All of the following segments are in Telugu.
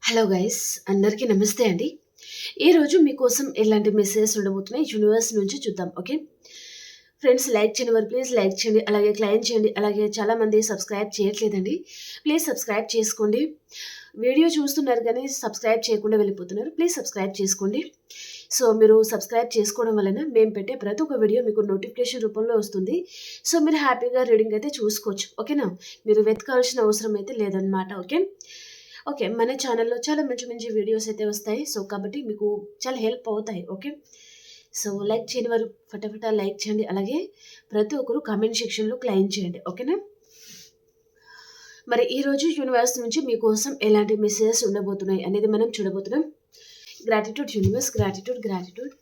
హలో గైస్, అందరికీ నమస్తే అండి. ఈరోజు మీకోసం ఎలాంటి మెసేజెస్ ఉండబోతున్నాయి యూనివర్స్ నుంచి చూద్దాం. ఓకే ఫ్రెండ్స్, లైక్ చేయని వారు ప్లీజ్ లైక్ చేయండి, అలాగే క్లైమ్ చేయండి. అలాగే చాలామంది సబ్స్క్రైబ్ చేయట్లేదండి, ప్లీజ్ సబ్స్క్రైబ్ చేసుకోండి. వీడియో చూస్తున్నారు కానీ సబ్స్క్రైబ్ చేయకుండా వెళ్ళిపోతున్నారు, ప్లీజ్ సబ్స్క్రైబ్ చేసుకోండి. సో మీరు సబ్స్క్రైబ్ చేసుకోవడం వలన మేము పెట్టే ప్రతి ఒక్క వీడియో మీకు నోటిఫికేషన్ రూపంలో వస్తుంది. సో మీరు హ్యాపీగా రీడింగ్ అయితే చూసుకోవచ్చు. ఓకేనా, మీరు వెతకాల్సిన అవసరం అయితే లేదనమాట. ఓకే, మన ఛానల్లో చాలా మంచి మంచి వీడియోస్ అయితే వస్తాయి. సో కాబట్టి మీకు చాలా హెల్ప్ అవుతాయి. ఓకే, సో లైక్ చేయని వారు ఫటాఫటా లైక్ చేయండి. అలాగే ప్రతి ఒక్కరు కామెంట్ సెక్షన్లో క్లైమ్ చేయండి. ఓకేనా, మరి ఈరోజు యూనివర్స్ నుంచి మీకోసం ఎలాంటి మెసేజెస్ ఉండబోతున్నాయి అనేది మనం చూడబోతున్నాం. Gratitude universe, gratitude gratitude.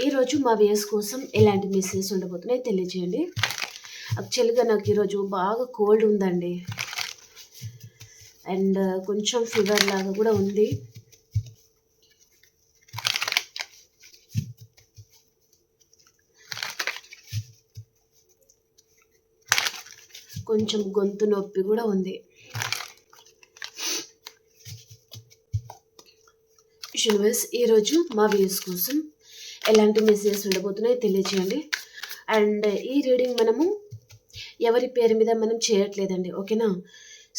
ఈరోజు మా వ్యూయర్స్ కోసం ఎలాంటి మెసేజెస్ ఉండబోతున్నాయి తెలియజేయండి. యాక్చువల్గా నాకు ఈరోజు బాగా కోల్డ్ ఉందండి, అండ్ కొంచెం ఫీవర్ లాగా కూడా ఉంది. కొంచెం గొంతు నొప్పి కూడా ఉంది. యూనివర్స్ ఈరోజు మా వ్యూస్ కోసం ఎలాంటి మెసేజెస్ ఉండబోతున్నాయో తెలియజేయండి. అండ్ ఈ రీడింగ్ మనము ఎవరి పేరు మీద మనం చేయట్లేదండి. ఓకేనా,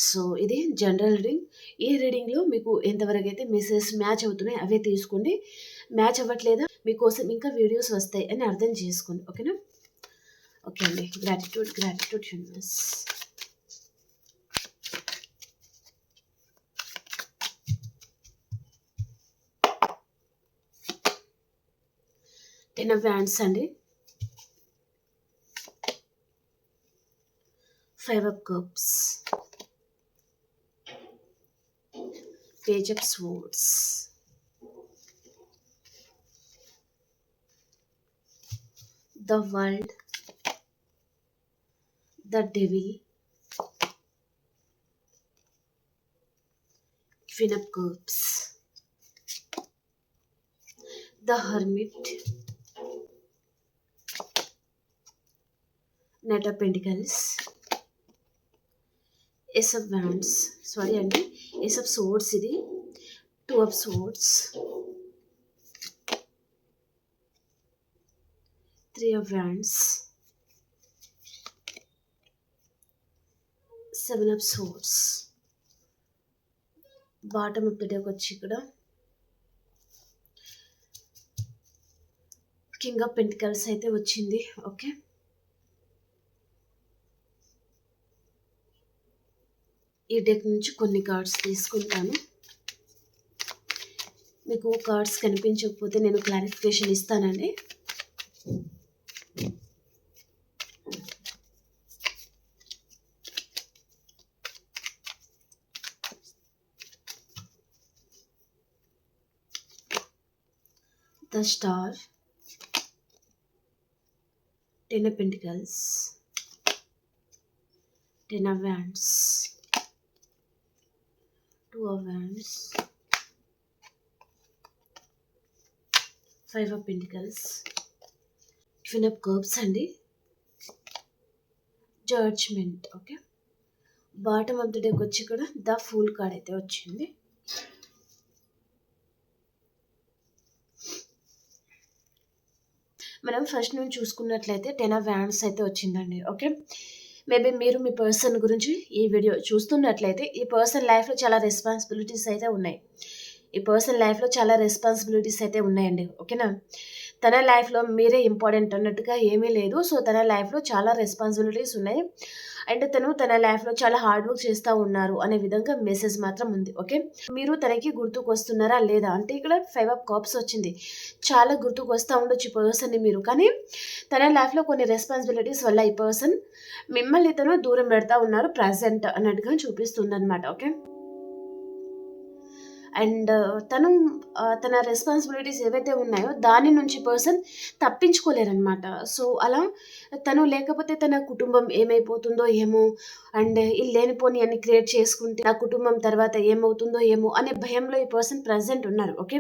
సో ఇది జనరల్ రీడింగ్. ఈ రీడింగ్లో మీకు ఎంతవరకు అయితే మెసేజ్ మ్యాచ్ అవుతున్నాయి అవే తీసుకోండి. మ్యాచ్ అవ్వట్లేదా మీకోసం ఇంకా వీడియోస్ వస్తాయి అని అర్థం చేసుకోండి. ఓకేనా, ఓకే అండి. Gratitude gratitude universe. Ten of hands అండి, five of cups, page of swords, the world, the devil, queen of cups, the hermit, knight of pentacles, ace of wands, sorry అండి, ace of swords, ఇది two of swords, three of wands, seven of swords. Bottom of the deck వచ్చి ఇక్కడ కింగ్ ఆఫ్ పెంటికల్స్ అయితే వచ్చింది. ఓకే, ఈ డెక్ నుంచి కొన్ని కార్డ్స్ తీసుకుంటాను. మీకు కార్డ్స్ కనిపించకపోతే నేను క్లారిఫికేషన్ ఇస్తానండి. The Star, Ten of Pentacles, Ten of Wands, Two of Wands, Five of Pentacles, Queen of Cups అండి, judgement. Okay, bottom of the deck వచ్చి కూడా ద ఫూల్ కార్డ్ అయితే వచ్చింది. మనం ఫస్ట్ నుంచి చూసుకున్నట్లయితే టెన్ ఆఫ్ వ్యాండ్స్ అయితే వచ్చిందండి. ఓకే, మేబీ మీరు మీ పర్సన్ గురించి ఈ వీడియో చూస్తున్నట్లయితే ఈ పర్సన్ లైఫ్లో చాలా రెస్పాన్సిబిలిటీస్ అయితే ఉన్నాయి. ఈ పర్సన్ లైఫ్లో చాలా రెస్పాన్సిబిలిటీస్ అయితే ఉన్నాయండి. ఓకేనా, తన లైఫ్లో మీరే ఇంపార్టెంట్ అన్నట్టుగా ఏమీ లేదు. సో తన లైఫ్లో చాలా రెస్పాన్సిబిలిటీస్ ఉన్నాయి, అండ్ తను తన లైఫ్లో చాలా హార్డ్ వర్క్ చేస్తూ ఉన్నారు అనే విధంగా మెసేజ్ మాత్రం ఉంది. ఓకే, మీరు తనకి గుర్తుకు వస్తున్నారా లేదా అంటే ఇక్కడ ఫైవ్ ఆఫ్ కప్స్ వచ్చింది. చాలా గుర్తుకు వస్తూ ఉండొచ్చు ఈ పర్సన్ని మీరు, కానీ తన లైఫ్లో కొన్ని రెస్పాన్సిబిలిటీస్ వల్ల ఈ పర్సన్ మిమ్మల్ని తను దూరం పెడతా ఉన్నారు ప్రజెంట్ అన్నట్టుగా చూపిస్తుంది అనమాట. ఓకే, అండ్ తను తన రెస్పాన్సిబిలిటీస్ ఏవైతే ఉన్నాయో దాని నుంచి పర్సన్ తప్పించుకోలేరనమాట. సో, అలా తను లేకపోతే తన కుటుంబం ఏమైపోతుందో ఏమో, అండ్ ఈ లేనిపోని అన్ని క్రియేట్ చేసుకుంటే నా కుటుంబం తర్వాత ఏమవుతుందో ఏమో అనే భయంలో ఈ పర్సన్ ప్రెజెంట్ ఉన్నారు. ఓకే.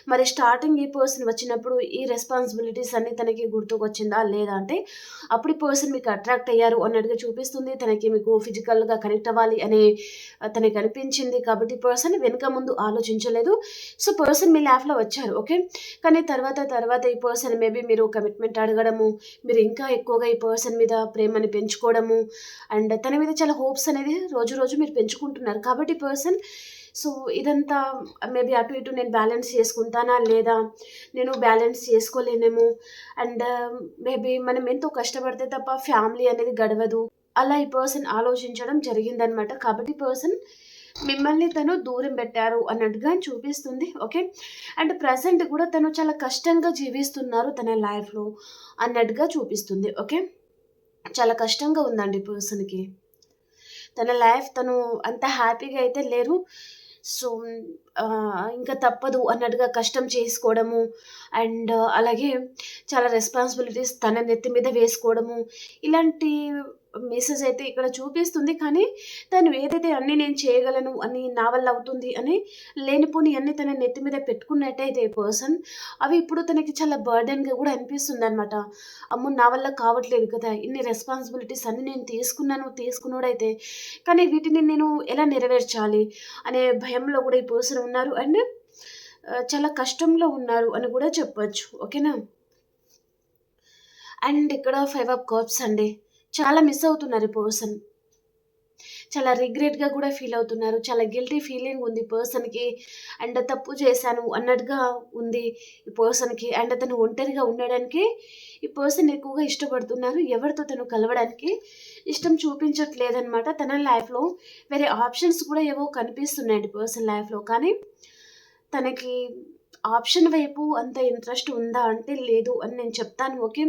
మరి స్టార్టింగ్ ఈ పర్సన్ వచ్చినప్పుడు ఈ రెస్పాన్సిబిలిటీస్ అన్నీ తనకి గుర్తుకొచ్చిందా లేదా అంటే, అప్పుడు ఈ పర్సన్ మీకు అట్రాక్ట్ అయ్యారు అన్నట్టుగా చూపిస్తుంది. తనకి మీకు ఫిజికల్‌గా కనెక్ట్ అవ్వాలి అని తనకి అనిపించింది. కాబట్టి పర్సన్ వెనక ముందు ఆలోచించలేదు. సో, పర్సన్ మీ లైఫ్‌లో వచ్చారు. ఓకే. కానీ తర్వాత ఈ పర్సన్ మేబీ మీరు కమిట్మెంట్ అడగడము, మీరు ఇంకా ఎక్కువగా ఈ పర్సన్ మీద ప్రేమని పెంచుకోవడము, అండ్ తన మీద చాలా హోప్స్ అనేది రోజు రోజు మీరు పెంచుకుంటున్నారు. కాబట్టి పర్సన్ సో, ఇదంతా మేబీ అటు ఇటు నేను బ్యాలెన్స్ చేసుకుంటానా లేదా, నేను బ్యాలెన్స్ చేసుకోలేనేమో, అండ్ మేబీ మనం ఎంతో కష్టపడితే తప్ప ఫ్యామిలీ అనేది గడవదు. అలా ఈ పర్సన్ ఆలోచించడం జరిగిందనమాట. కాబట్టి పర్సన్ మిమ్మల్ని తను దూరం పెట్టారు అన్నట్టుగా చూపిస్తుంది. ఓకే. అండ్ ప్రెజెంట్ కూడా తను చాలా కష్టంగా జీవిస్తున్నారు తన లైఫ్‌లో అన్నట్టుగా చూపిస్తుంది. ఓకే. చాలా కష్టంగా ఉందండి పర్సన్‌కి. తన లైఫ్ తను అంత హ్యాపీగా అయితే లేరు. సో, ఇంకా తప్పదు అన్నట్టుగా కష్టం చేసుకోవడము, అండ్ అలాగే చాలా రెస్పాన్సిబిలిటీస్ తన నెత్తి మీద వేసుకోవడము, ఇలాంటి మెసేజ్ అయితే ఇక్కడ చూపిస్తుంది. కానీ తను ఏదైతే అన్నీ నేను చేయగలను అని, నా వల్ల అవుతుంది అని లేనిపోని అన్నీ తన నెత్తి మీద పెట్టుకున్నట్టయితే పర్సన్, అవి ఇప్పుడు తనకి చాలా బర్డెన్‌గా కూడా అనిపిస్తుందనమాట. అమ్మో! నా వల్ల కావట్లేదు కదా! ఇన్ని రెస్పాన్సిబిలిటీస్ అన్నీ నేను తీసుకున్నోడైతే, కానీ వీటిని నేను ఎలా నెరవేర్చాలి అనే భయంలో కూడా ఈ పర్సన్ ఉన్నారు. అండ్ చాలా కష్టంలో ఉన్నారు అని కూడా చెప్పొచ్చు. ఓకేనా? అండ్ ఇక్కడ 5 ఆఫ్ కప్స్ అండి. చాలా మిస్ అవుతున్నారు ఈ పర్సన్. చాలా రిగ్రెట్‌గా కూడా ఫీల్ అవుతున్నారు. చాలా గిల్టీ ఫీలింగ్ ఉంది పర్సన్‌కి. అండ్ తప్పు చేశాను అన్నట్టుగా ఉంది ఈ పర్సన్‌కి. అండ్ తను ఒంటరిగా ఉండడానికి ఈ పర్సన్ ఎక్కువగా ఇష్టపడుతున్నారు. ఎవరితో తను కలవడానికి ఇష్టం చూపించట్లేదనమాట. తన లైఫ్‌లో వేరే ఆప్షన్స్ కూడా ఏవో కనిపిస్తున్నాయండి పర్సన్ లైఫ్‌లో. కానీ తనకి ఆప్షన్ వైపు అంత ఇంట్రెస్ట్ ఉందా అంటే లేదు అని నేను చెప్తాను. ఓకే.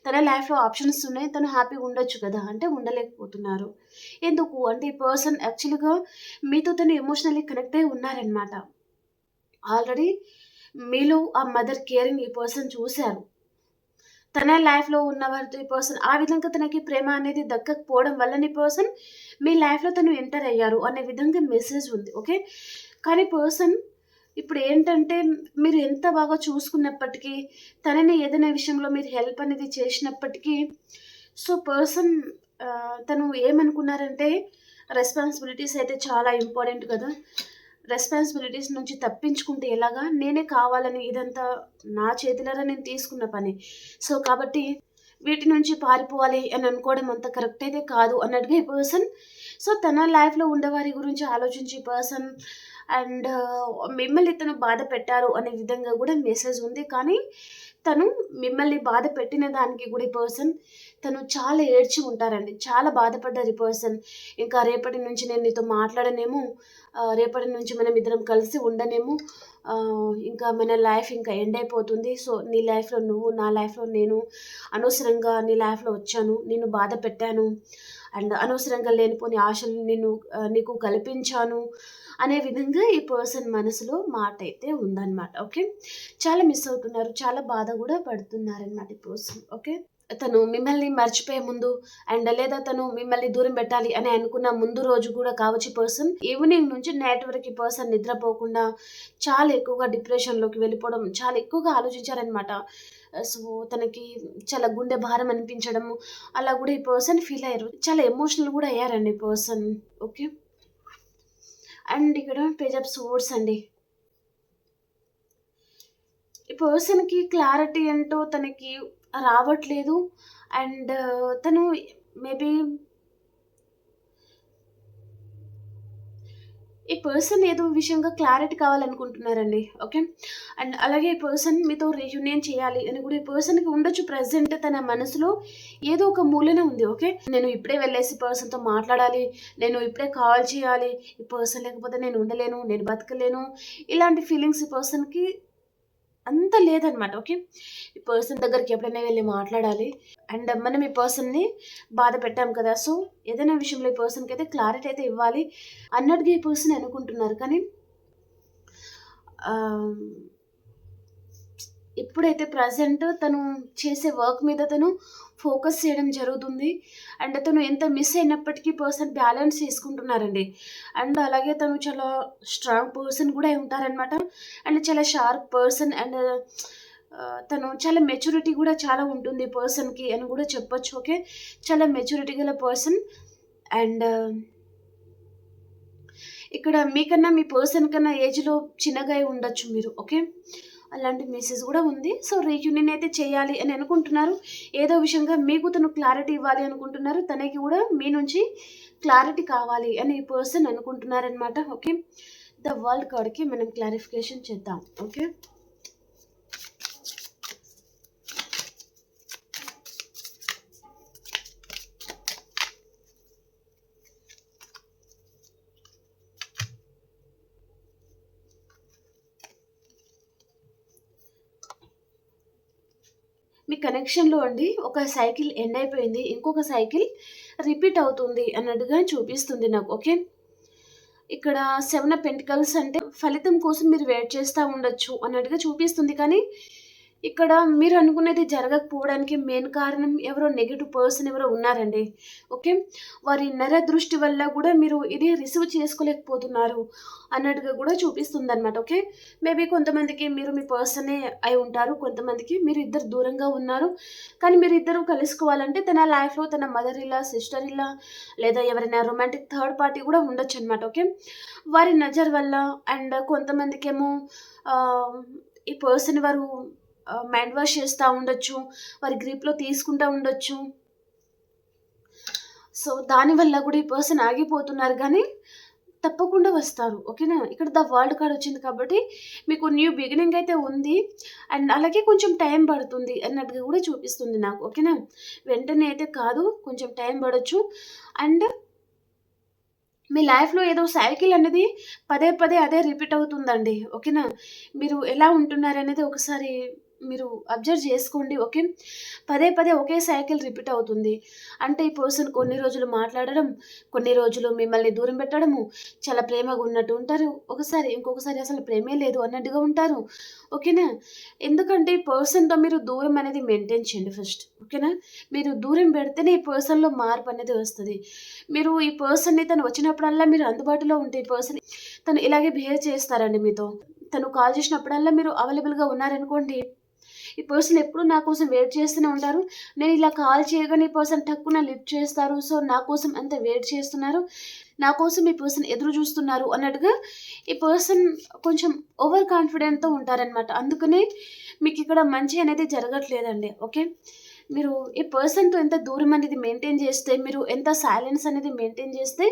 తన లైఫ్‌లో ఆప్షన్స్ ఉన్నాయి. తను హ్యాపీగా ఉండొచ్చు కదా! అంటే ఉండలేకపోతున్నారు. ఎందుకు అంటే ఈ పర్సన్ యాక్చువల్‌గా మీతో తను ఎమోషనల్లీ కనెక్ట్ అయ్యి ఉన్నారనమాట. ఆల్రెడీ మీలో ఆ మదర్ కేరింగ్ ఈ పర్సన్ చూసారు. తన లైఫ్‌లో ఉన్న వారితో ఈ పర్సన్ ఆ విధంగా తనకి ప్రేమ అనేది దక్కకపోవడం వల్లనే ఈ పర్సన్ మీ లైఫ్‌లో తను ఎంటర్ అయ్యారు అనే విధంగా మెసేజ్ ఉంది. ఓకే. కానీ పర్సన్ ఇప్పుడేంటంటే, మీరు ఎంత బాగా చూసుకున్నప్పటికీ, తనని ఏదైనా విషయంలో మీరు హెల్ప్ అనేది చేసినప్పటికీ, సో, పర్సన్ తను ఏమనుకున్నారంటే, రెస్పాన్సిబిలిటీస్ అయితే చాలా ఇంపార్టెంట్ కదా! రెస్పాన్సిబిలిటీస్ నుంచి తప్పించుకుంటే ఎలాగా? నేనే కావాలని ఇదంతా నా చేతులారా నేను తీసుకున్న పని. సో, కాబట్టి వీటి నుంచి పారిపోవాలి అని అనుకోవడం అంత కరెక్ట్ అయితే కాదు అన్నట్టుగా ఈ పర్సన్ సో, తన లైఫ్‌లో ఉండేవారి గురించి ఆలోచించి పర్సన్ అండ్ మిమ్మల్ని తను బాధ పెట్టారు అనే విధంగా గూడా మెసేజ్ ఉంది. కానీ తను మిమ్మల్ని బాధ పెట్టిన దానికి గూడా ఈ పర్సన్ తను చాలా ఏడ్చి ఉంటారండి. చాలా బాధపడ్డారు ఈ పర్సన్. ఇంకా రేపటి నుంచి నేను నీతో మాట్లాడనేమో, రేపటి నుంచి మనం ఇద్దరం కలిసి ఉండనేమో, ఇంకా మన లైఫ్ ఇంకా ఎండ్ అయిపోతుంది. సో, నీ లైఫ్‌లో నువ్వు, నా లైఫ్‌లో నేను అనవసరంగా నీ లైఫ్‌లో వచ్చాను. నిన్ను బాధ పెట్టాను. అండ్ అనవసరంగా లేనిపోని ఆశలు నీకు కల్పించాను అనే విధంగా ఈ పర్సన్ మనసులో మాటైతే ఉందనమాట. ఓకే. చాలా మిస్ అవుతున్నారు. చాలా బాధ గూడా పడుతున్నారనమాట ఈ పర్సన్. ఓకే. తను మిమ్మల్ని మర్చిపోయే ముందు అండ్ లేదా తను మిమ్మల్ని దూరం పెట్టాలి అని అనుకున్న ముందు రోజు కూడా కావచ్చు ఈ పర్సన్. ఈవినింగ్ నుంచి నైట్ వరకు ఈ పర్సన్ నిద్రపోకుండా చాలా ఎక్కువగా డిప్రెషన్‌లోకి వెళ్ళిపోవడం, చాలా ఎక్కువగా ఆలోచించారనమాట. సో, తనకి చాలా గుండె భారం అనిపించడము, అలా గూడా ఈ పర్సన్ ఫీల్ అయ్యారు. చాలా ఎమోషనల్ గూడా అయ్యారండి ఈ పర్సన్. ఓకే. అండ్ ఇక్కడ పేజ్ ఆఫ్ సోర్స్ అండి. ఈ పర్సన్‌కి క్లారిటీ ఏంటో తనకి రావట్లేదు. అండ్ తను మేబీ ఈ పర్సన్ ఏదో విషయంగా క్లారిటీ కావాలనుకుంటున్నారండి. ఓకే. అండ్ అలాగే ఈ పర్సన్ మీతో రీయూనియన్ చేయాలి అని కూడా ఈ పర్సన్‌కి ఉండొచ్చు. ప్రెజెంట్ తన మనసులో ఏదో ఒక మూలన ఉంది. ఓకే. నేను ఇప్పుడే వెళ్ళేసి పర్సన్‌తో మాట్లాడాలి. నేను ఇప్పుడే కాల్ చేయాలి. ఈ పర్సన్ లేకపోతే నేను ఉండలేను. నేను బతకలేను. ఇలాంటి ఫీలింగ్స్ ఈ పర్సన్‌కి అంత లేదనమాట. ఓకే. ఈ పర్సన్ దగ్గరికి ఎప్పుడైనా వెళ్లి మాట్లాడాలి. అండ్ మనం ఈ పర్సన్‌ని బాధ పెట్టాం కదా! సో, ఏదైనా విషయంలో ఈ పర్సన్‌కైతే క్లారిటీ అయితే ఇవ్వాలి అన్నట్టుగా ఈ పర్సన్ అనుకుంటున్నారు. కానీ ఆహ్, ఇప్పుడైతే ప్రెజెంట్ తను చేసే వర్క్ మీద తను ఫోకస్ చేయడం జరుగుతుంది. అండ్ తను ఎంత మిస్ అయినప్పటికీ పర్సన్ బ్యాలెన్స్ చేసుకుంటున్నారండి. అండ్ అలాగే తను చాలా స్ట్రాంగ్ పర్సన్ కూడా అయి ఉంటారనమాట. అండ్ చాలా షార్ప్ పర్సన్ అండ్ తను చాలా మెచ్యూరిటీ కూడా చాలా ఉంటుంది పర్సన్‌కి అని కూడా చెప్పొచ్చు. ఓకే. చాలా మెచ్యూరిటీ గల పర్సన్. అండ్ ఇక్కడ మీకన్నా మీ పర్సన్ కన్నా ఏజ్‌లో చిన్నగా అయి ఉండొచ్చు మీరు. ఓకే. అలాంటి మెసేజ్ గూడా ఉంది. సో, రీయూనియన్ అయితే చేయాలి అని అనుకుంటున్నారు. ఏదో విషయంగా మీకు తను క్లారిటీ ఇవ్వాలి అనుకుంటున్నారు. తనకి గూడా మీ నుంచి క్లారిటీ కావాలి అని ఈ పర్సన్ అనుకుంటున్నారనమాట. ఓకే. ద వరల్డ్ కార్డ్‌కి మనం క్లారిఫికేషన్ చేద్దాం. ఓకే. మీ కనెక్షన్‌లో అండి ఒక సైకిల్ ఎండ్ అయిపోయింది. ఇంకొక సైకిల్ రిపీట్ అవుతుంది అన్నట్టుగా చూపిస్తుంది నాకు. ఓకే. ఇక్కడ 7 ఆఫ్ పెంటికల్స్ అంటే ఫలితం కోసం మీరు వెయిట్ చేస్తా ఉండొచ్చు అన్నట్టుగా చూపిస్తుంది. కానీ ఇక్కడ మీరు అనుకున్నది జరగకపోవడానికి మెయిన్ కారణం ఎవరో నెగెటివ్ పర్సన్ ఎవరో ఉన్నారండి. ఓకే. వారి నరదృష్టి వల్ల గూడా మీరు ఇది రిసీవ్ చేసుకోలేకపోతున్నారు అన్నట్టుగా గూడా చూపిస్తుందనమాట. ఓకే. మేబీ కొంతమందికి మీరు మీ పర్సనే అయి ఉంటారు. కొంతమందికి మీరు ఇద్దరు దూరంగా ఉన్నారు. కానీ మీరిద్దరూ కలుసుకోవాలంటే తన లైఫ్‌లో తన మదర్ ఇల్లా, సిస్టర్ ఇల్లా లేదా ఎవరైనా రొమాంటిక్ థర్డ్ పార్టీ గూడా ఉండొచ్చనమాట. ఓకే. వారి నజర్ వల్ల అండ్ కొంతమందికేమో ఆహ్, ఈ పర్సన్ వారు మైండ్ వాష్ చేస్తా ఉండొచ్చు. వారి గ్రిప్‌లో తీసుకుంటా ఉండొచ్చు. సో, దానివల్ల గూడా ఈ పర్సన్ ఆగిపోతున్నారు గానీ, తప్పకుండా వస్తారు. ఓకేనా? ఇక్కడ ద వరల్డ్ కార్డ్ వచ్చింది కాబట్టి, మీకు న్యూ బిగినింగ్ అయితే ఉంది. అండ్ అలాగే కొంచెం టైం పడుతుంది అన్నట్టుగా గూడా చూపిస్తుంది నాకు. ఓకేనా? వెంటనే అయితే కాదు. కొంచెం టైం పడొచ్చు. అండ్ మీ లైఫ్‌లో ఏదో సైకిల్ అనేది పదే పదే అదే రిపీట్ అవుతుందండి. ఓకేనా? మీరు ఎలా ఉంటున్నారనేది ఒకసారి మీరు అబ్జర్వ్ చేసుకోండి. ఓకే. పదే పదే ఒకే సైకిల్ రిపీట్ అవుతుంది. అంటే ఈ పర్సన్ కొన్ని రోజులు మాట్లాడడం, కొన్ని రోజులు మిమ్మల్ని దూరం పెట్టడము, చాలా ప్రేమగా ఉన్నట్టు ఉంటారు. ఇంకొకసారి అసలు ప్రేమే లేదు అన్నట్టుగా ఉంటారు. ఓకేనా? ఎందుకంటే ఈ పర్సన్‌తో మీరు దూరం అనేది మెయింటైన్ చేయండి ఫస్ట్. ఓకేనా? మీరు దూరం పెడితేనే ఈ పర్సన్‌లో మార్పు అనేది వస్తది. మీరు ఈ పర్సన్‌ని తను వచ్చినప్పుడల్లా మీరు అందుబాటులో ఉంటే ఈ పర్సన్ తను ఇలాగే బిహేవ్ చేస్తారండి మీతో. తను కాల్ చేసినప్పుడల్లా మీరు అవైలబుల్‌గా ఉన్నారనుకోండి, ఈ పర్సన్ ఎప్పుడు నా కోసం వెయిట్ చేస్తూనే ఉంటారు. నేను ఇలా కాల్ చేయగానే ఈ పర్సన్ టక్కున లిఫ్ట్ చేస్తారు. సో, నా కోసం అంత వెయిట్ చేస్తున్నారు. నా కోసం ఈ పర్సన్ ఎదురు చూస్తున్నారు అన్నట్టుగా ఈ పర్సన్ కొంచెం ఓవర్ కాన్ఫిడెంట్‌తో ఉంటారనమాట. అందుకనే మీకిక్కడ మంచి అనేది జరగట్లేదండి. ఓకే. మీరు ఈ పర్సన్‌తో ఎంత దూరం అనేది మెయింటైన్ చేస్తే, మీరు ఎంత సైలెన్స్ అనేది మెయింటైన్ చేస్తే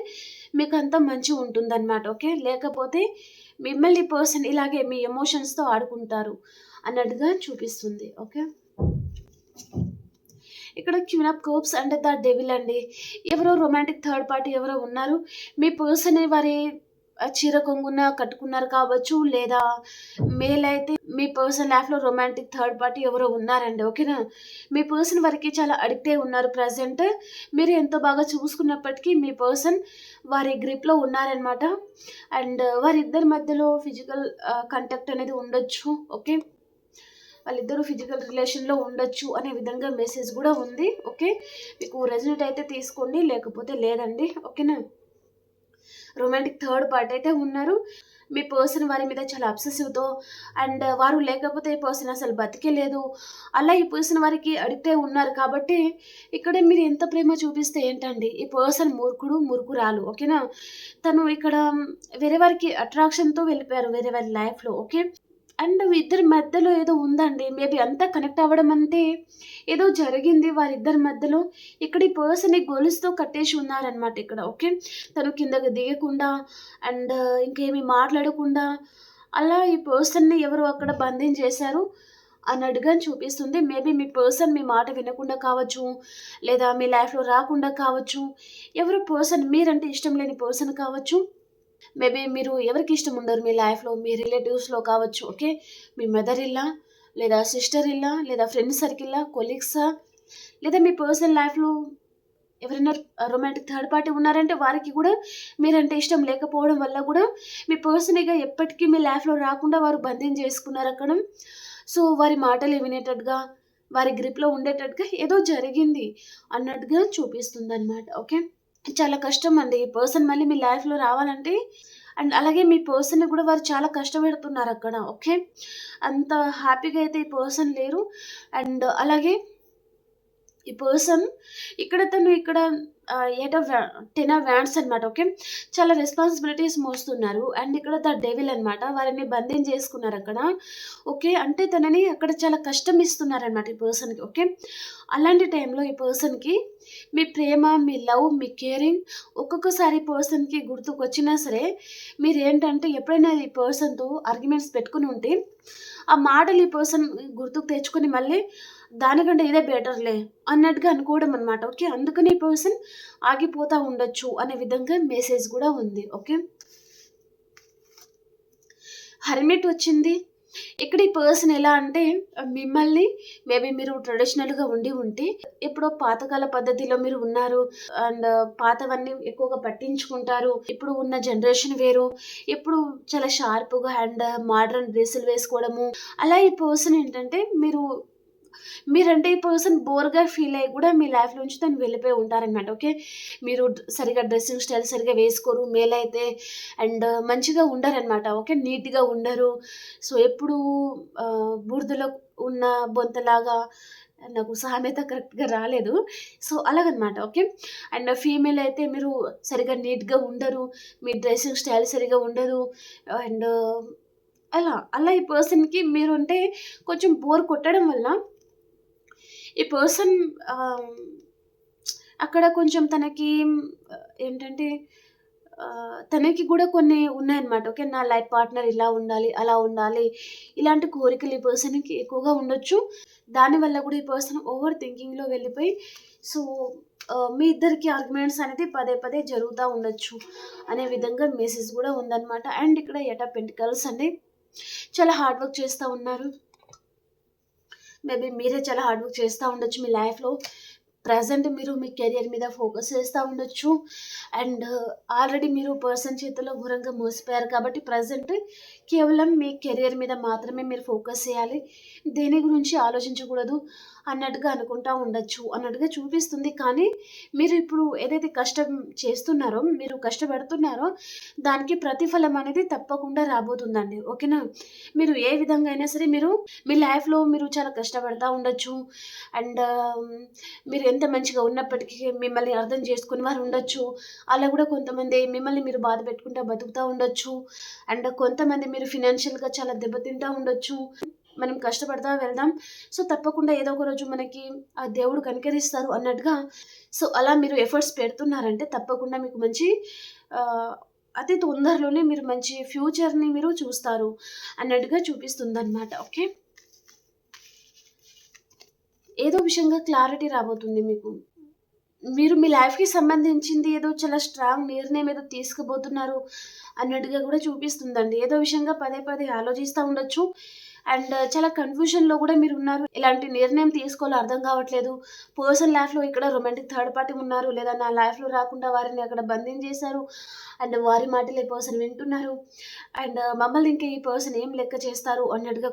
మీకంత మంచిగుంటుందనమాట. ఓకే. లేకపోతే మిమ్మల్ని ఈ పర్సన్ ఇలాగే మీ ఎమోషన్స్‌తో ఆడుకుంటారు అన్నట్టుగా చూపిస్తుంది. ఓకే. ఇక్కడ క్వీన్ ఆఫ్ కప్స్ అంటే ద డెవిల్ అండి. ఎవరో రొమాంటిక్ థర్డ్ పార్టీ ఎవరో ఉన్నారు. మీ పర్సనే వారి చీర కొంగున కట్టుకున్నారు కావచ్చు. లేదా మేల్ అయితే మీ పర్సన్ లైఫ్‌లో రొమాంటిక్ థర్డ్ పార్టీ ఎవరో ఉన్నారండి. ఓకేనా? మీ పర్సన్ వారికి చాలా అడిక్ట్ అయి ఉన్నారు ప్రెజెంట్. మీరు ఎంతో బాగా చూసుకున్నప్పటికీ మీ పర్సన్ వారి గ్రిప్‌లో ఉన్నారనమాట. అండ్ వారిద్దరి మధ్యలో ఫిజికల్ కాంటాక్ట్ అనేది ఉండొచ్చు. ఓకే. వాళ్ళిద్దరూ ఫిజికల్ రిలేషన్‌లో ఉండొచ్చు అనే విధంగా మెసేజ్ గూడా ఉంది. ఓకే. మీకు రెజొనేట్ అయితే తీసుకోండి. లేకపోతే లేదండి. ఓకేనా? రొమాంటిక్ థర్డ్ పార్టీ అయితే ఉన్నారు. మీ పర్సన్ వారి మీద చాలా అబ్సెసివ్‌తో అండ్ వారు లేకపోతే ఈ పర్సన్ అసలు బతికే లేదు. అలా ఈ పర్సన్ వారికి అడిక్ట్ అయి ఉన్నారు కాబట్టి, ఇక్కడ మీరు ఎంత ప్రేమ చూపిస్తే ఏంటండి? ఈ పర్సన్ మూర్ఖుడు, మూర్ఖురాలు. ఓకేనా? తను ఇక్కడ వేరే వారికి అట్రాక్షన్‌తో వెళ్ళిపోయారు వేరే వారి లైఫ్‌లో. ఓకే. అండ్ ఇద్దరి మధ్యలో ఏదో ఉందండి. మేబీ అంతా కనెక్ట్ అవ్వడం అంటే ఏదో జరిగింది వారిద్దరి మధ్యలో. ఇక్కడ ఈ పర్సన్‌ని గొలుసుతో కట్టేసి ఉన్నారనమాట ఇక్కడ. ఓకే. తను కిందకి దిగకుండా అండ్ ఇంకేమి మాట్లాడకుండా అలా ఈ పర్సన్‌ని ఎవరో అక్కడ బంధించేశారు అన్నట్టుగా చూపిస్తుంది. మేబీ మీ పర్సన్ మీ మాట వినకుండా కావచ్చు, లేదా మీ లైఫ్‌లో రాకుండా కావచ్చు. ఎవరో పర్సన్ మీరంటే ఇష్టం లేని పర్సన్ కావచ్చు. మేబీ మీరు ఎవరికి ఇష్టం ఉండరు మీ లైఫ్‌లో. మీ రిలేటివ్స్‌లో కావచ్చు. ఓకే. మీ మదర్ ఇల్లా, లేదా సిస్టర్ ఇల్లా, లేదా ఫ్రెండ్ సర్కిలా, కొలీగ్సా, లేదా మీ పర్సనల్ లైఫ్‌లో ఎవరైనా రొమాంటిక్ థర్డ్ పార్టీ ఉన్నారంటే వారికి కూడా మీరంటే ఇష్టం లేకపోవడం వల్ల కూడా మీ పర్సన్ ఇక ఎప్పటికీ మీ లైఫ్లో రాకుండా వారు బంధించేసుకున్నారు అక్కడ. సో వారి మాటలు వినేటట్టుగా, వారి గ్రిప్లో ఉండేటట్టుగా ఏదో జరిగింది అన్నట్టుగా చూపిస్తుంది అనమాట. ఓకే, చాలా కష్టం అండి ఈ పర్సన్ మళ్ళీ మీ లైఫ్లో రావాలంటే. అండ్ అలాగే మీ పర్సన్ కూడా వారు చాలా కష్టపెడుతున్నారు అక్కడ. ఓకే, అంత హ్యాపీగా అయితే ఈ పర్సన్ లేరు. అండ్ అలాగే ఈ పర్సన్ ఇక్కడ ఎయిట్ ఆఫ్ 10 ఆఫ్ వ్యాండ్స్ అనమాట. ఓకే, చాలా రెస్పాన్సిబిలిటీస్ మోస్తున్నారు. అండ్ ఇక్కడ ద డెవిల్ అనమాట, వారిని బంధించేసుకున్నారు అక్కడ. ఓకే, అంటే తనని అక్కడ చాలా కష్టం ఇస్తున్నారనమాట ఈ పర్సన్కి. ఓకే, అలాంటి టైంలో ఈ పర్సన్కి మీ ప్రేమ, మీ లవ్, మీ కేరింగ్ ఒక్కొక్కసారి పర్సన్కి గుర్తుకొచ్చినా సరే మీరు ఏంటంటే ఎప్పుడైనా ఈ పర్సన్తో ఆర్గ్యుమెంట్స్ పెట్టుకుని ఉంటే ఆ మాటలు ఈ పర్సన్ గుర్తుకు తెచ్చుకొని మళ్ళీ దానికంటే ఇదే బెటర్లే అన్నట్టుగా అనుకోవడం అనమాట. ఓకే, అందుకని ఈ పర్సన్ ఆగిపోతూ ఉండొచ్చు అనే విధంగా మెసేజ్ కూడా ఉంది. ఓకే, హెర్మిట్ వచ్చింది. ఇక్కడ ఈ పర్సన్ ఎలా అంటే మిమ్మల్ని మేబీ మీరు ట్రెడిషనల్గా ఉంటే ఎప్పుడో పాతకాల పద్ధతిలో మీరు ఉన్నారు. అండ్ పాతవన్నీ ఎక్కువగా పట్టించుకుంటారు. ఇప్పుడు ఉన్న జనరేషన్ వేరు. ఇప్పుడు చాలా షార్ప్గా అండ్ మోడర్న్ డ్రెస్సులు వేసుకోవడము, అలా ఈ పర్సన్ ఏంటంటే మీరంటే ఈ పర్సన్ బోర్గా ఫీల్ అయ్యి కూడా మీ లైఫ్ నుంచి తను వెళ్ళిపోయి ఉంటారనమాట. ఓకే, మీరు సరిగా డ్రెస్సింగ్ స్టైల్ సరిగా వేసుకోరు, మేల్ అయితే అండ్ మంచిగా ఉండరనమాట. ఓకే, నీట్గా ఉండరు. సో ఎప్పుడు బూడిదలో ఉన్న బొంతలాగా, నాకు సామెత కరెక్ట్గా రాలేదు. సో అలాగనమాట. ఓకే, అండ్ ఫీమేల్ అయితే మీరు సరిగా నీట్గా ఉండరు, మీ డ్రెస్సింగ్ స్టైల్ సరిగా ఉండదు. అండ్ అలా ఈ పర్సన్కి మీరు అంటే కొంచెం బోర్ కొట్టడం వల్ల ఈ పర్సన్ అక్కడ కొంచెం తనకి ఏంటంటే తనకి కూడా కొన్ని ఉన్నాయన్నమాట. ఓకే, నా లైఫ్ పార్ట్నర్ ఇలా ఉండాలి, అలా ఉండాలి, ఇలాంటి కోరికలు ఈ పర్సన్కి ఎక్కువగా ఉండొచ్చు. దానివల్ల కూడా ఈ పర్సన్ ఓవర్ థింకింగ్లో వెళ్ళిపోయి సో మీ ఇద్దరికి ఆర్గ్యుమెంట్స్ అనేది పదే పదే జరుగుతూ ఉండొచ్చు అనే విధంగా మెసేజ్ కూడా ఉందన్నమాట. అండ్ ఇక్కడ ఎయిట్ ఆఫ్ పెంటికల్స్ అండి, చాలా హార్డ్ వర్క్ చేస్తూ ఉన్నారు. మేబీ మీరే చాలా హార్డ్ వర్క్ చేస్తూ ఉండొచ్చు మీ లైఫ్లో. ప్రజెంట్ మీరు మీ కెరియర్ మీద ఫోకస్ చేస్తూ ఉండొచ్చు. అండ్ ఆల్రెడీ మీరు పర్సన్ చేతిలో ఘోరంగా మోసిపోయారు కాబట్టి ప్రజెంట్ కేవలం మీ కెరియర్ మీద మాత్రమే మీరు ఫోకస్ చేయాలి, దేని గురించి ఆలోచించకూడదు అన్నట్టుగా అనుకుంటూ ఉండొచ్చు అన్నట్టుగా చూపిస్తుంది. కానీ మీరు ఇప్పుడు ఏదైతే కష్టం చేస్తున్నారో, మీరు కష్టపడుతున్నారో దానికి ప్రతిఫలం అనేది తప్పకుండా రాబోతుందండి. ఓకేనా, మీరు ఏ విధంగా అయినా సరే మీరు మీ లైఫ్లో మీరు చాలా కష్టపడతా ఉండొచ్చు. అండ్ మీరు ఎంత మంచిగా ఉన్నప్పటికీ మిమ్మల్ని అర్థం చేసుకుని వారు ఉండొచ్చు. అలా కూడా కొంతమంది మిమ్మల్ని మీరు బాధ పెట్టుకుంటూ బతుకుతూ ఉండొచ్చు. అండ్ కొంతమంది మీరు ఫినాన్షియల్గా చాలా దెబ్బతింటూ ఉండొచ్చు. మనం కష్టపడతా వెళ్దాం, సో తప్పకుండా ఏదో ఒక రోజు మనకి ఆ దేవుడు కనికరిస్తారు అన్నట్టుగా. సో అలా మీరు ఎఫర్ట్స్ పెడుతున్నారంటే తప్పకుండా మీకు మంచి అతి తొందరలోనే మీరు మంచి ఫ్యూచర్ని మీరు చూస్తారు అన్నట్టుగా చూపిస్తుంది అనమాట. ఓకే, ఏదో విషయంగా క్లారిటీ రాబోతుంది మీకు. మీరు మీ లైఫ్కి సంబంధించింది ఏదో చాలా స్ట్రాంగ్ నిర్ణయం ఏదో తీసుకుపోతున్నారు అన్నట్టుగా కూడా చూపిస్తుందండి. ఏదో విషయంగా పదే పదే ఆలోచిస్తూ ఉండొచ్చు. అండ్ చాలా కన్ఫ్యూజన్లో కూడా మీరు ఉన్నారు, ఎలాంటి నిర్ణయం తీసుకోవాలో అర్థం కావట్లేదు. పర్సనల్ లైఫ్లో ఇక్కడ రొమాంటిక్ థర్డ్ పార్టీ ఉన్నారు, లేదా నా లైఫ్లో రాకుండా వారిని అక్కడ బంధించేశారు. అండ్ వారి మాటలు ఈ పర్సన్ వింటున్నారు. అండ్ మమ్మల్ని ఇంకా ఈ పర్సన్ ఏం లెక్క చేస్తారు అన్నట్టుగా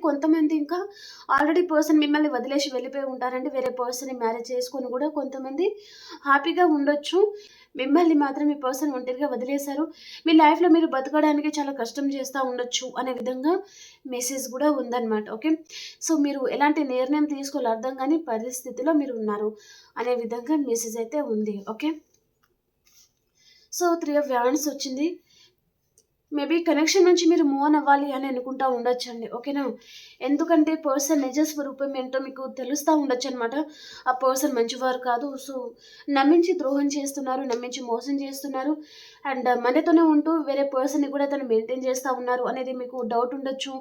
కొంతమంది ఇంకా ఆల్రెడీ పర్సన్ మిమ్మల్ని వదిలేసి వెళ్ళిపోయి ఉంటారంటే వేరే పర్సన్ని మ్యారేజ్ చేసుకొని కూడా కొంతమంది హ్యాపీగా ఉండొచ్చు. మిమ్మల్ని మాత్రం ఈ పర్సన్ ఒంటరిగా వదిలేశారు. మీ లైఫ్లో మీరు బతకడానికి చాలా కష్టం చేస్తూ ఉండొచ్చు అనే విధంగా మెసేజ్ కూడా ఉందన్నమాట. ఓకే, సో మీరు ఎలాంటి నిర్ణయం తీసుకోవాలో అర్థం కాని పరిస్థితిలో మీరు ఉన్నారు అనే విధంగా మెసేజ్ అయితే ఉంది. ఓకే, సో 3 ఆఫ్ వ్యాండ్స్ వచ్చింది. మేబీ కనెక్షన్ నుంచి మీరు మూవ్ ఆన్ అవ్వాలి అని అనుకుంటా ఉండొచ్చండి. ఓకేనా, ఎందుకంటే పర్సన్ నిజ స్వరూపం ఏంటో మీకు తెలుస్తూ ఉండొచ్చు అనమాట. ఆ పర్సన్ మంచివారు కాదు, సో నమ్మించి ద్రోహం చేస్తున్నారు, నమ్మించి మోసం చేస్తున్నారు. అండ్ మనతోనే ఉంటూ వేరే పర్సన్ని కూడా తను మెయింటైన్ చేస్తూ ఉన్నారు అనేది మీకు డౌట్ ఉండొచ్చు.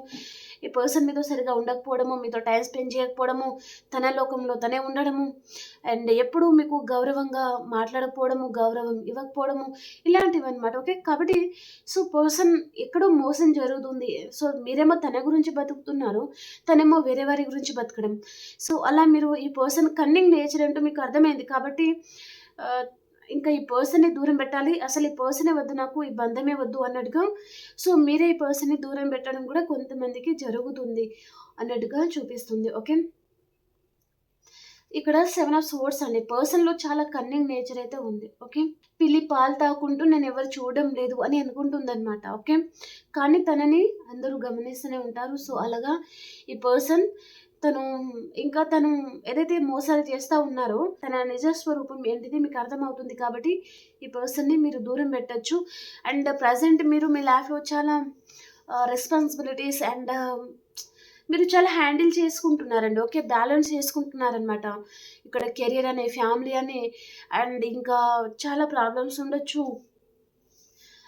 ఈ పర్సన్ మీతో సరిగా ఉండకపోవడము, మీతో టైం స్పెండ్ చేయకపోవడము, తన లోకంలో తనే ఉండడము, అండ్ ఎప్పుడు మీకు గౌరవంగా మాట్లాడకపోవడము, గౌరవం ఇవ్వకపోవడము, ఇలాంటివి అనమాట. ఓకే, కాబట్టి సో పర్సన్ ఎక్కడో మోసం జరుగుతుంది. సో మీరేమో తన గురించి బతుకుతున్నారు, తనేమో వేరే వారి గురించి బతకడం. సో అలా మీరు ఈ పర్సన్ కన్నింగ్ నేచర్ అంటూ మీకు అర్థమైంది కాబట్టి ఆహ్, ఇంకా ఈ పర్సన్‌ని దూరం పెట్టాలి. అసలు ఈ పర్సనే వద్దు నాకు, ఈ బంధమే వద్దు అన్నట్టుగా సో, మీరే ఈ పర్సన్‌ని దూరం పెట్టడం కూడా కొంతమందికి జరుగుతుంది అన్నట్టుగా చూపిస్తుంది. ఓకే. ఇక్కడ 7 ఆఫ్ సోర్డ్స్ అండి. పర్సన్‌లో చాలా కన్నింగ్ నేచర్ అయితే ఉంది. ఓకే. పిల్లి పాలు తాగుకుంటూ నేనెవరు చూడడం లేదు అని అనుకుంటుందనమాట. ఓకే. కానీ తనని అందరూ గమనిస్తూనే ఉంటారు. సో, అలాగా ఈ పర్సన్ తను తను ఏదైతే మోసాలు చేస్తా ఉన్నారో తన నిజ స్వరూపం ఏంటిది మీకు అర్థమవుతుంది కాబట్టి ఈ పర్సన్‌ని మీరు దూరం పెట్టొచ్చు. అండ్ ప్రెజెంట్ మీరు మీ లైఫ్‌లో చాలా రెస్పాన్సిబిలిటీస్ అండ్ మీరు చాలా హ్యాండిల్ చేసుకుంటున్నారండి. ఓకే. బ్యాలెన్స్ చేసుకుంటున్నారనమాట. ఇక్కడ కెరియర్ అని, ఫ్యామిలీ అని అండ్ ఇంకా చాలా ప్రాబ్లమ్స్ ఉండొచ్చు.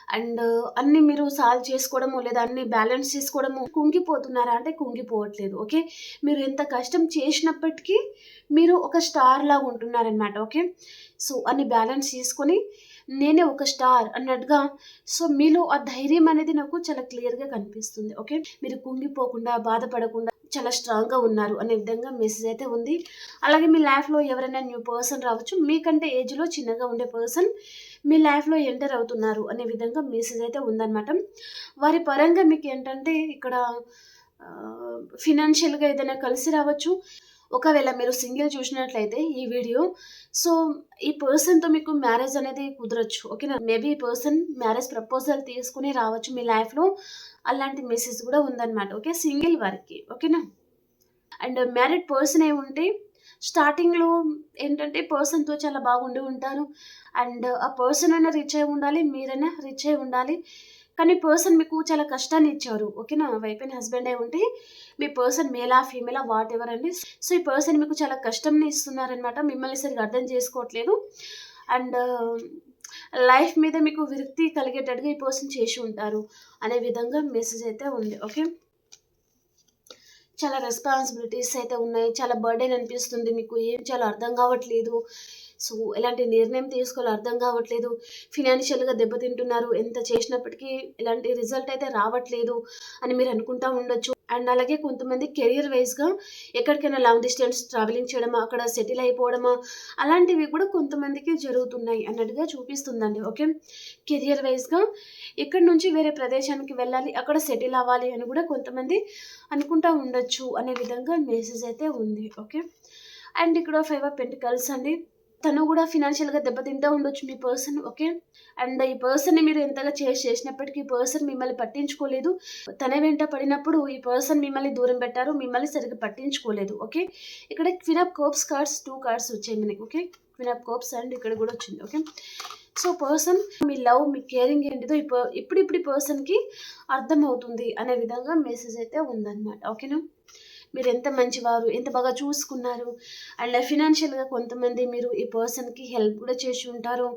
అండ్ అన్నీ మీరు సాల్వ్ చేసుకోవడము, లేదా అన్నీ బ్యాలెన్స్ చేసుకోవడము. కుంగిపోతున్నారా అంటే కుంగిపోవట్లేదు. ఓకే. మీరు ఎంత కష్టం చేసినప్పటికీ మీరు ఒక స్టార్‌లాగా ఉంటున్నారనమాట. ఓకే. సో, అన్ని బ్యాలెన్స్ చేసుకొని నేనే ఒక స్టార్ అన్నట్టుగా సో, మీలో ఆ ధైర్యం అనేది నాకు చాలా క్లియర్‌గా కనిపిస్తుంది. ఓకే. మీరు కుంగిపోకుండా, బాధపడకుండా చాలా స్ట్రాంగ్‌గా ఉన్నారు అనే విధంగా మెసేజ్ అయితే ఉంది. అలాగే మీ లైఫ్‌లో ఎవరైనా న్యూ పర్సన్ రావచ్చు. మీకంటే ఏజ్‌లో చిన్నగా ఉండే పర్సన్ మీ లైఫ్‌లో ఎంటర్ అవుతున్నారు అనే విధంగా మెసేజ్ అయితే ఉందనమాట. వారి పరంగా మీకేంటంటే ఇక్కడ ఫినాన్షియల్‌గా ఏదైనా కలిసి రావచ్చు. ఒకవేళ మీరు సింగిల్ చూసినట్లయితే ఈ వీడియో సో, ఈ పర్సన్‌తో మీకు మ్యారేజ్ అనేది కుదరొచ్చు. ఓకేనా. మేబీ ఈ పర్సన్ మ్యారేజ్ ప్రపోజల్ తీసుకొని రావచ్చు మీ లైఫ్‌లో. అలాంటి మెసేజ్ కూడా ఉందనమాట. ఓకే. సింగిల్ వారికి. ఓకేనా. అండ్ మ్యారీడ్ పర్సన్ అయి ఉంటే స్టార్టింగ్‌లో ఏంటంటే పర్సన్‌తో చాలా బాగుండి ఉంటారు. అండ్ ఆ పర్సన్ అయినా రిచ్ అయి ఉండాలి. మీరైనా రిచ్ అయి ఉండాలి. కానీ పర్సన్ మీకు చాలా కష్టాన్ని ఇచ్చారు. ఓకేనా. వైఫ్ అండ్ హస్బెండ్ అయి ఉంటే మీ పర్సన్ మేలా, ఫీమేలా వాటెవర్ అండి. సో, ఈ పర్సన్ మీకు చాలా కష్టంని ఇస్తున్నారనమాట. మిమ్మల్ని సరిగ్గా అర్థం చేసుకోవట్లేదు. అండ్ లైఫ్ మీద మీకు విరక్తి కలిగేటట్టుగా ఈ పర్సన్ చేసి ఉంటారు అనే విధంగా మెసేజ్ అయితే ఉంది. ఓకే. చాలా రెస్పాన్సిబిలిటీస్ అయితే ఉన్నాయి. చాలా బర్డెన్ అనిపిస్తుంది మీకు. ఏం చేయాలో అర్థం కావట్లేదు. సో, ఎలాంటి నిర్ణయం తీసుకోవాలో అర్థం కావట్లేదు. ఫినాన్షియల్‌గా దెబ్బతింటున్నారు. ఎంత చేసినప్పటికీ ఎలాంటి రిజల్ట్ అయితే రావట్లేదు అని మీరు అనుకుంటా ఉండొచ్చు. అండ్ అలాగే కొంతమంది కెరియర్ వైస్‌గా ఎక్కడికైనా లాంగ్ డిస్టెన్స్ ట్రావెలింగ్ చేయడమా, అక్కడ సెటిల్ అయిపోవడమా అలాంటివి కూడా కొంతమందికి జరుగుతున్నాయి అన్నట్టుగా చూపిస్తుందండి. ఓకే. కెరియర్ వైస్‌గా ఇక్కడి నుంచి వేరే ప్రదేశానికి వెళ్ళాలి, అక్కడ సెటిల్ అవ్వాలి అని కూడా కొంతమంది అనుకుంటా ఉండొచ్చు అనే విధంగా మెసేజ్ అయితే ఉంది. ఓకే. అండ్ ఇక్కడ 5 ఆఫ్ పెంటికల్స్ అండి. తను కూడా ఫినాన్షియల్‌గా దెబ్బతింటా ఉండొచ్చు మీ పర్సన్. ఓకే. అండ్ ఈ పర్సన్‌ని మీరు ఎంతగా చేసినప్పటికీ ఈ పర్సన్ మిమ్మల్ని పట్టించుకోలేదు. తన వెంట పడినప్పుడు ఈ పర్సన్ మిమ్మల్ని దూరం పెట్టారు. మిమ్మల్ని సరిగ్గా పట్టించుకోలేదు. ఓకే. ఇక్కడ queen of cups cards 2 cards వచ్చాయి మనకి. Okay. Queen of cups and ఇక్కడ కూడా వచ్చింది. ఓకే. సో, పర్సన్ మీ లవ్, మీ కేరింగ్ ఏంటిదో ఇప్పుడిప్పుడు ఈ పర్సన్‌కి అర్థమవుతుంది అనే విధంగా మెసేజ్ అయితే ఉందన్నమాట. ఓకేనా. మీరెంత మంచివారు, ఎంత బాగా చూసుకున్నారు. అండ్ ఫినాన్షియల్‌గా కొంతమంది మీరు ఈ పర్సన్‌కి హెల్ప్ కూడా చేసి ఉంటారు.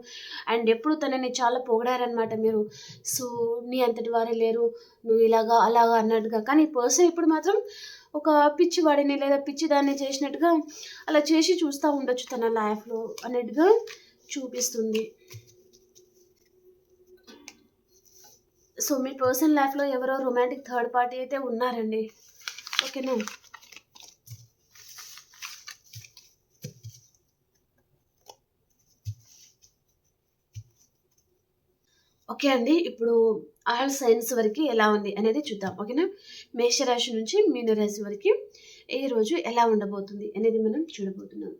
అండ్ ఎప్పుడు తనని చాలా పొగిడారనమాట మీరు. సో, నీ అంతటి వారే లేరు. నువ్వు ఇలాగా, అలాగా అన్నట్టుగా. కానీ ఈ పర్సన్ ఇప్పుడు మాత్రం ఒక పిచ్చివాడిని లేదా పిచ్చిదాన్ని చేసినట్టుగా అలా చేసి చూస్తా ఉండొచ్చు తన లైఫ్‌లో అన్నట్టుగా చూపిస్తుంది. సో, మీ పర్సనల్ లైఫ్‌లో ఎవరో రొమాంటిక్ థర్డ్ పార్టీ అయితే ఉన్నారండి. ఓకేనా. ఓకే అండి. ఇప్పుడు ఆల్ సైన్స్ వరకి ఎలా ఉంది అనేది చూద్దాం. ఓకేనా. మేషరాశి నుంచి మీనరాశి వరకి ఈ రోజు ఎలా ఉండబోతుంది అనేది మనం చూడబోతున్నాం.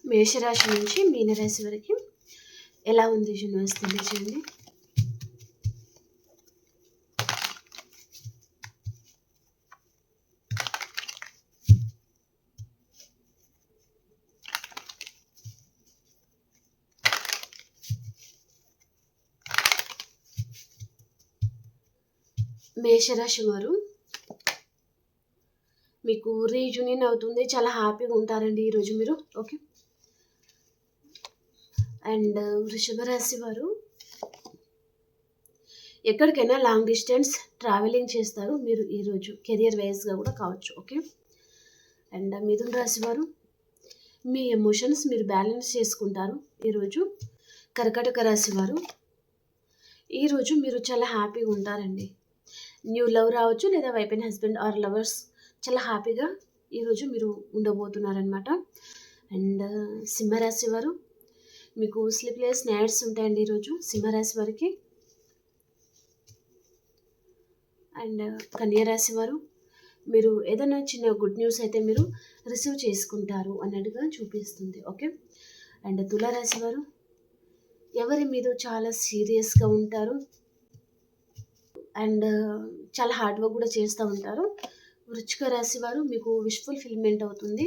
మేషరాశి నుంచి మీనరాశి వరకి ఎలా ఉంది యూనివర్స్ తెలియజేయండి. మేషరాశి వారు మీకు రీయూనియన్ అవుతుంది. చాలా హ్యాపీగా ఉంటారండి ఈరోజు మీరు. ఓకే. అండ్ వృషభ రాశి వారు ఎక్కడికైనా లాంగ్ డిస్టెన్స్ ట్రావెలింగ్ చేస్తారు మీరు ఈరోజు. కెరియర్ వైజ్‌గా కూడా కావచ్చు. ఓకే. అండ్ మిథున రాశి వారు మీ ఎమోషన్స్ మీరు బ్యాలెన్స్ చేసుకుంటారు ఈరోజు. కర్కాటక రాశి వారు ఈరోజు మీరు చాలా హ్యాపీగా ఉంటారండి. న్యూ లవ్ రావచ్చు, లేదా wife and husband or lovers చాలా హ్యాపీగా ఈరోజు మీరు ఉండబోతున్నారనమాట. అండ్ సింహరాశి వారు, మీకు స్లీప్లెస్ నైట్స్ ఉంటాయండి ఈరోజు సింహరాశి వారికి. అండ్ కన్యా రాశి వారు, మీరు ఏదైనా చిన్న గుడ్ న్యూస్ అయితే మీరు రిసీవ్ చేసుకుంటారు అన్నట్టుగా చూపిస్తుంది. ఓకే. అండ్ తులారాశి వారు, ఎవరి మీద చాలా సీరియస్గా ఉంటారు అండ్ చాలా హార్డ్ వర్క్ కూడా చేస్తూ ఉంటారు. వృశ్చిక రాశి వారు, మీకు విష్ ఫుల్ఫిల్మెంట్ అవుతుంది,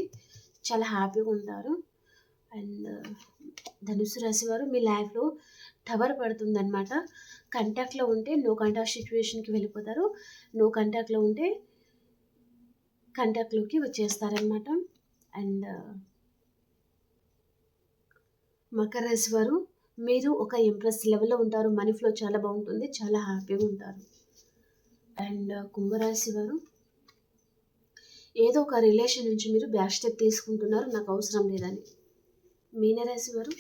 చాలా హ్యాపీగా ఉంటారు. అండ్ ధనుసు రాశి వారు, మీ లైఫ్లో టవర్ పడుతుందన్నమాట. కాంటాక్ట్లో ఉంటే నో కాంటాక్ట్ సిచ్యువేషన్కి వెళ్ళిపోతారు, నో కాంటాక్ట్లో ఉంటే కాంటాక్ట్లోకి వచ్చేస్తారనమాట. అండ్ మకర రాశి వారు, మీరు ఒక ఇంప్రెస్ లెవెల్లో ఉంటారు, మనీ ఫ్లో చాలా బాగుంటుంది, చాలా హ్యాపీగా ఉంటారు. అండ్ కుంభరాశి వారు, ఏదో ఒక రిలేషన్ నుంచి మీరు బ్యాక్ స్టెప్ తీసుకుంటున్నారు, నాకు అవసరం లేదని. మీనరాశి వారు,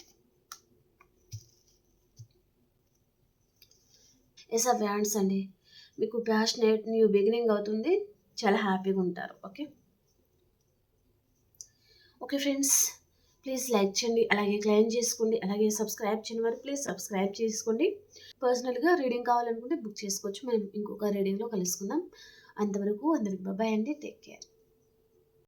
ఎస్ ఆఫ్ వ్యాండ్స్ అండి, మీకు ప్యాషనేట్ న్యూ బిగినింగ్ అవుతుంది, చాలా హ్యాపీగా ఉంటారు. Okay. Okay friends, please like చేయండి, అలాగే క్లైమ్ చేసుకోండి, అలాగే సబ్స్క్రైబ్ చేయని వారు ప్లీజ్ సబ్స్క్రైబ్ చేసుకోండి. పర్సనల్గా రీడింగ్ కావాలనుకుంటే బుక్ చేసుకోవచ్చు, మనం ఇంకొక రీడింగ్లో కలుసుకుందాం. అంతవరకు అందరికి బాయ్ అండి, టేక్ కేర్.